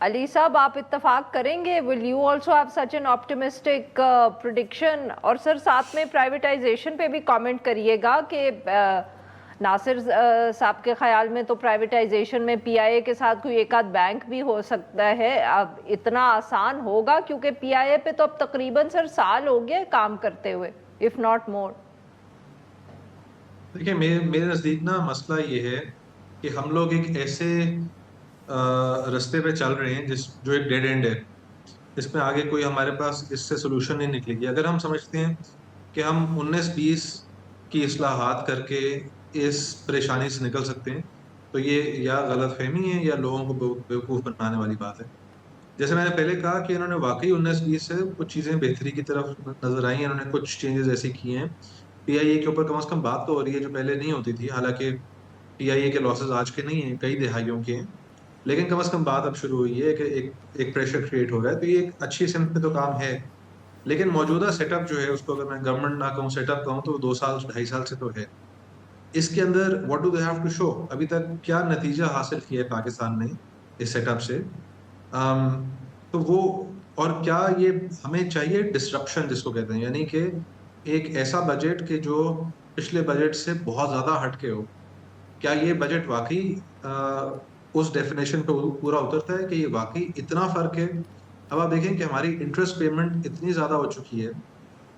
अली साहब, आप इत्तेफाक करेंगे? Will you also have such an optimistic prediction? और सर साथ में प्राइवेटाइजेशन पे भी कमेंट करिएगा कि नासिर साहब के ख्याल में तो प्राइवेटाइजेशन में पीआईए के साथ कोई एक आध बैंक भी हो सकता है। अब इतना आसान होगा? क्योंकि पीआईए पे तो अब तकरीबन सर साल हो गया काम करते हुए, इफ नॉट मोर। देखिए, मेरे नज़दीक ना मसला ये है कि हम लोग एक ऐसे रास्ते पे चल रहे हैं जो एक डेड एंड है, इसमें आगे कोई हमारे पास इससे सोल्यूशन नहीं निकलेगी। अगर हम समझते हैं कि हम 19-20 की इस्लाहात करके इस परेशानी से निकल सकते हैं, तो ये या गलत फहमी है या लोगों को बेवकूफ़ बनाने वाली बात है। जैसे मैंने पहले कहा कि इन्होंने वाकई 19-20 से कुछ चीज़ें बेहतरी की तरफ नजर आई हैं, इन्होंने कुछ चेंजेस ऐसे किए हैं। पीआईए के ऊपर कम से कम बात तो हो रही है, जो पहले नहीं होती थी। हालांकि पीआईए के लॉसेस आज के नहीं हैं, कई दिहाइयों के हैं, लेकिन कम से कम बात अब शुरू हुई है कि एक प्रेशर क्रिएट हो रहा है। तो ये एक अच्छी सिमत पे तो काम है, लेकिन मौजूदा सेटअप जो है उसको अगर मैं गवर्नमेंट ना कहूँ सेटअप कहूँ तो 2 साल 2.5 साल से तो है। इसके अंदर what do they have to show, अभी तक क्या नतीजा हासिल किया है पाकिस्तान ने इस सेटअप से। तो वो, और क्या ये हमें चाहिए डिस्रप्शन जिसको कहते हैं, यानी कि एक ऐसा बजट के जो पिछले बजट से बहुत ज्यादा हटके हो। क्या ये बजट वाकई उस डेफिनेशन पे पूरा उतरता है कि ये वाकई इतना फर्क है? अब आप देखें कि हमारी इंटरेस्ट पेमेंट इतनी ज्यादा हो चुकी है,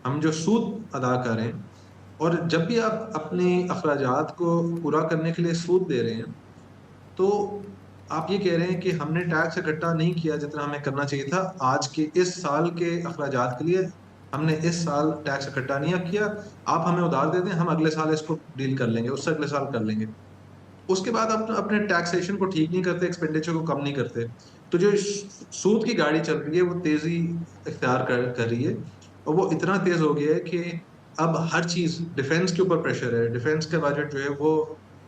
हम जो सूद अदा कर रहे हैं, और जब भी आप अपने अखराजात को पूरा करने के लिए सूद दे रहे हैं, तो आप ये कह रहे हैं कि हमने टैक्स इकट्ठा नहीं किया जितना हमें करना चाहिए था। आज के इस साल के अखराजात के लिए हमने इस साल टैक्स इकट्ठा नहीं किया, आप हमें उधार दे दें, हम अगले साल इसको डील कर लेंगे, उससे अगले साल कर लेंगे। उसके बाद आप अपने टैक्सेशन को ठीक नहीं करते, एक्सपेंडिचर को कम नहीं करते, तो जो सूद की गाड़ी चल रही है वो तेजी इख्तियार कर रही है। और वो इतना तेज हो गया है कि अब हर चीज, डिफेंस के ऊपर प्रेशर है, डिफेंस का बजट जो है वो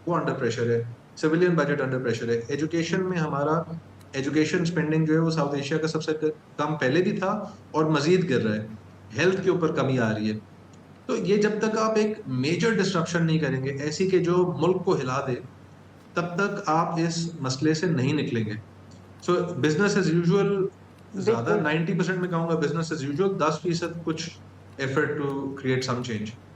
अंडर प्रेशर है, सिविलियन बजट अंडर प्रेशर है। एजुकेशन में हमारा एजुकेशन स्पेंडिंग जो है वो साउथ एशिया का सबसे कम पहले भी था और मजीद गिर रहा है। हेल्थ के ऊपर कमी आ रही है। तो ये जब तक आप एक मेजर डिस्ट्रप्शन नहीं करेंगे ऐसी कि जो मुल्क को हिला दे, तब तक आप इस मसले से नहीं निकलेंगे। सो बिजनेस एज यूजुअल, ज्यादा बिल्कुल। 90% में कहूंगा बिजनेस एज यूजुअल, 10% कुछ effort to create some change.